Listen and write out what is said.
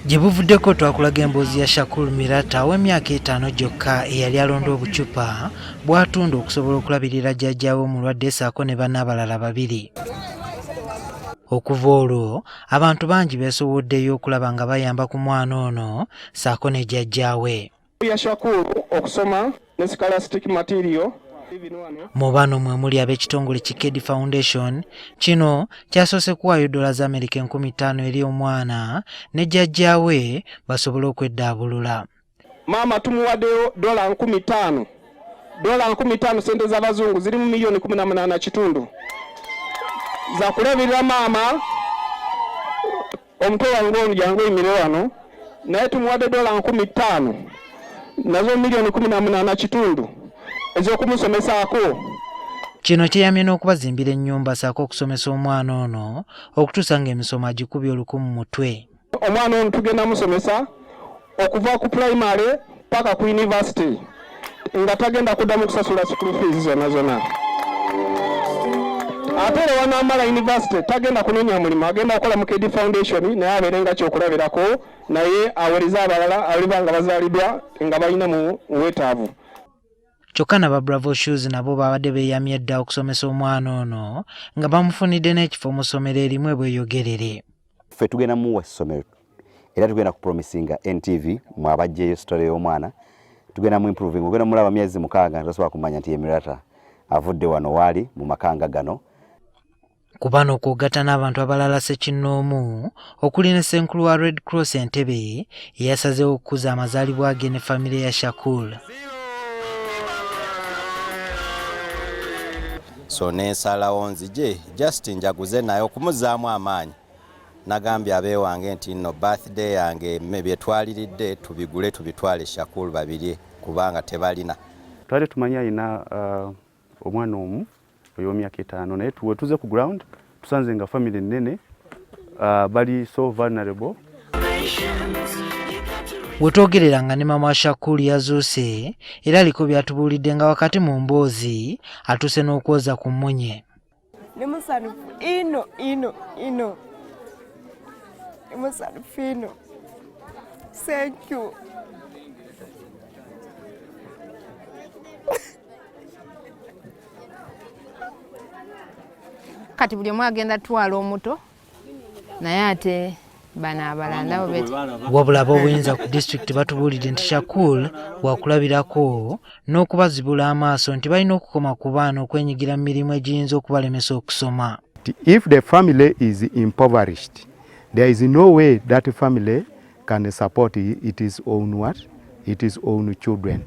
Gyebuvudeko tweakulaga embozi ya Shakur Mirata w'emyaka 5 gyokka eyali alonda obuccupa bw'atunda okusobola okulabilira jjaja we omulwadde ssaako ne banne abalala 2. Okuva olwo abantu bangi beesoboddeyo okulaba nga bayamba ku mwana ono ssaako ne jjaja we. Ya Shakur okusoma ne scholastic material. Mu bano mwemuli ab'ekitongole Kikedi Foundation kino kyasoose kuwaayo $America 50,000 eri omwana ne jjajja we basobole okweddaabulula. Maama tumuwaddeyo $50,000. $50,000 sente z'abazungu ziri mu milioni 18.5 za kulabirira maama omutwe wange ono jangu emire wano naye tumuwadde $50,000 nazo milioni 18.5 ez'okumusomesaako. Kino kyeyamye n'okubazimbira ennyumba ssaako okusomesa omwana ono okutuusa ng'emisomo agikubye oluku mu mutwe. Omwana ono tugenda musomesa okuva ku primary paka ku university nga tagenda kuddamu kusasula school fees zonna. Ate era wanaamala university tagenda kunoonya mulimu, agenda okukola mu Kedi Foundation naye abeerenga kyokulabirako naye awereza abalala aliba nga bazaaliddwa nga balina mu wetaavu. Kyokka n'aba Bravo Shoes nabo babadde beeyamye dda okusomesa omwana ono nga bamufunidde n'ekifo mu ssomero erimu ebweyogerere. Ffe tugenda muwa ssomero era tugenda kupromisinga NTV mwabajjeyo story y'omwana tugenda mu improving ogenda mulaba myezi 6 ntasobola kumanya nti Mirata avudde wano waali mu makanga gano. Ku bano okwogatta n'abantu abalala ssekinnoomu okuli ne Ssenkulu wa Red Cross Entebbe eyasazeewo okukuza amazaalibwa ge ne famire ya Shakur. So nensalawo nzije just njaguze naye okumuzaamu amaanyi nagambye abeewange nti no birthday yange byetwaliridde tubigule tubitwale Shakur babiri kubanga tebalina. Twali tumanye alina omwana omu oy'emyaka 5 naye tuze ku ground tusanze nga family nene bali so vulnerable. Wetwogelera nga ne maama wa Shakur yazuuse era aliko byatubuulidde nga wakati mu mboozi atuuse n'okwoza ku mmunye. Ne musanyufu ino. Ne musanyufu ino. Thank you. Kati buli omu agenda twala omuto naye ate bana abalanda wabula ab'obuyinza ku disitulikiti batubuulidde nti Shakur waakulabirako n'okubazibula amaaso nti balina okukoma ku baana okwenyigira mu mirimu egiyinza okubalemesa okusoma. If the family is impoverished, there is no way that family can support its own what? Its own children.